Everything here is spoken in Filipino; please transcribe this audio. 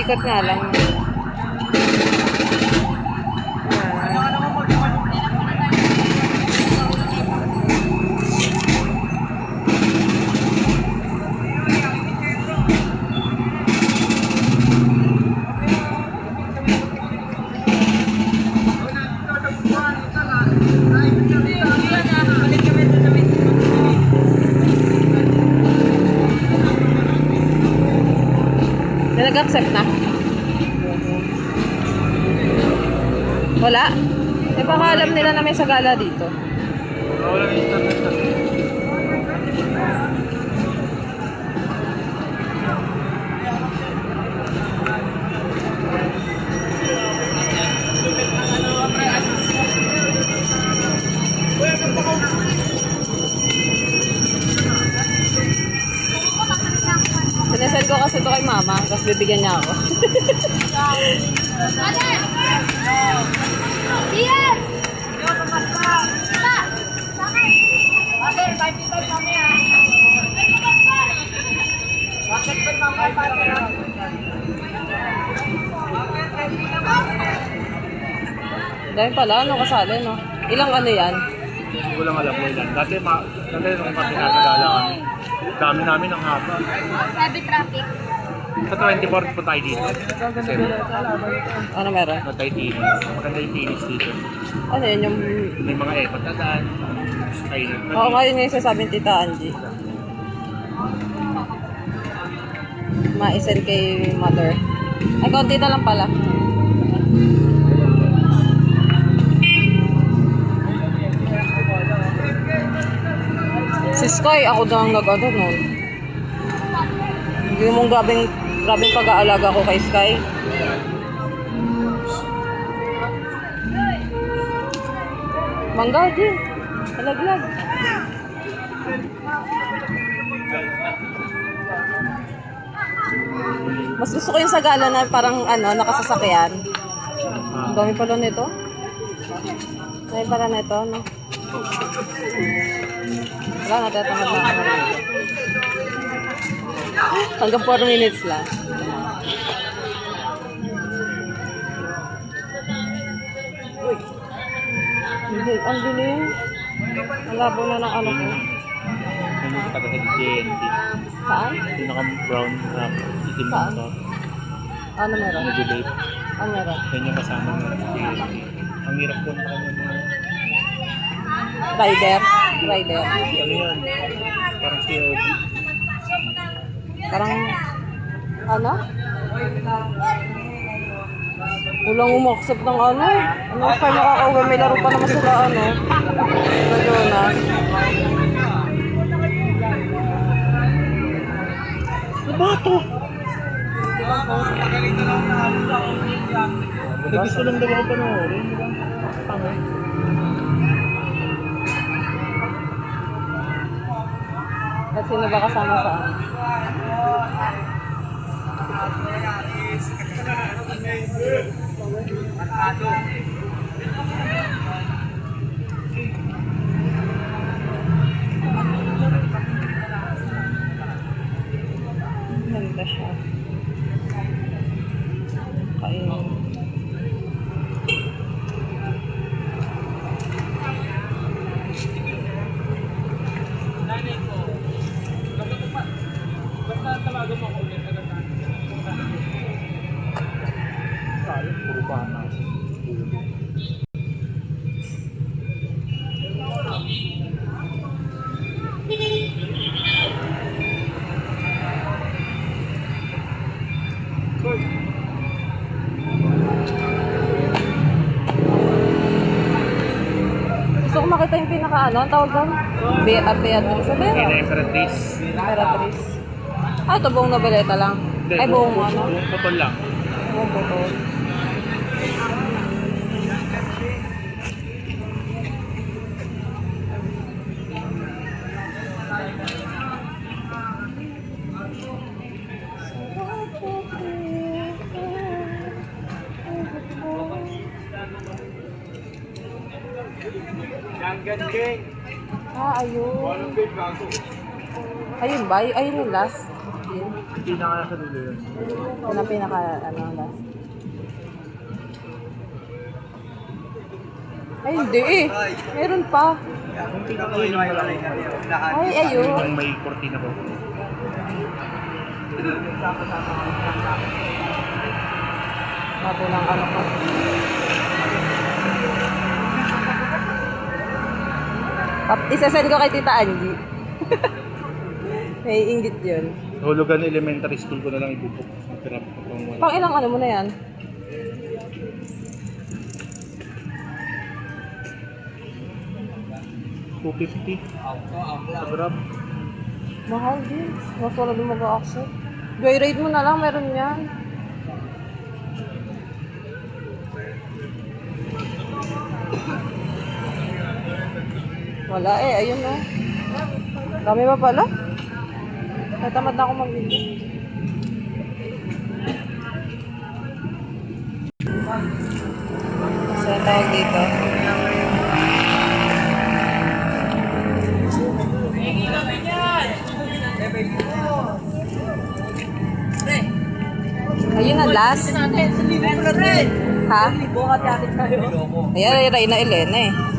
ikot nga lang. Nag-accept na? Wala? Eh baka alam nila na may sagala dito. Walang internet na. Sinesend ko kasi ito kay mama, tapos bibigyan niya ako. Ian! Okay, 55 kami ha. Bakit ba mamay pa rin? Dahil pala, ano kasali, no? Ilang ano yan? Hindi ko lang alam mo ilan. Dati nung pinatagala kami. Dami namin ang haba. Heavy traffic. Sa 24 po tayo dito. Kasi Ano meron? matay tinis. Maganda yung tinis dito. Ano yun yung... May mga ekot na daan. Kainan. Oo, ngayon yung sasabihin Tita Angie. Ma-send kay mother. Ay, konti na lang pala. Si Sky, ako daw ang nag-ano nun. Hindi mong grabing pag-aalaga ko kay Sky. Mangga, Jin. Halaglag. Mas gusto ko yung sagala na parang ano, nakasasakyan. Ang dami pala nito. Dami pala nito, no? Wala, natatamad na ako. Hanggang 4 minutes lang. Uy. Hindi, ang dilim. Ang labo na ng ano ko. Ano yung taga-head JNT. Saan? Pinaka-brown na itim na Saan? ito. Ano meron? Nag-debate. Ano meron? Yan yung kasama ng JNT. Ang hirap po na kanya mga... Rider. Rider. Ano yan? Parang COD. Parang, ano? Walang umaksep ng ano. Ano sa makakauwi? May laro pa naman sila, ano? Sa Jonas. Diba ito? Gusto lang daw ako panoorin. Tama. At sino ba kasama saan? Ganda siya. Kain. Sayang, puro bata. Gusto ko makita yung pinaka ano, ang tawag doon? Beatrice. Sa Beatrice. Pinaka-Emperatrice. Beatrice. Ah, ito buong nobeleta lang. Ay, buong ano? Buong putol lang. Buong butol. Ah, ayun. Ayun ba? Ayun yung last. din. Hindi na kaya sa dulo yun. Yun ang pinaka, ano, last. Ay, hindi eh. Meron pa. Yung pinaka yun yung malaki. Ay, ayun. Yung may kortina ko. Bago ng ano ko. Isasend ko kay Tita Angie. May inggit yun. Hulugan elementary school ko na lang ibubuk. Hirap ko pang wala. Pang ilang ano mo na yan? $250. Sa Grab. Mahal din. Mas wala din mag-accept. Joyride mo na lang, meron yan. Wala eh, ayun na. Dami pa pala. Natamad na ako mag-video. Saan tawag dito? Ayun na, last. Ha? Ayan, ay Reyna Elena eh.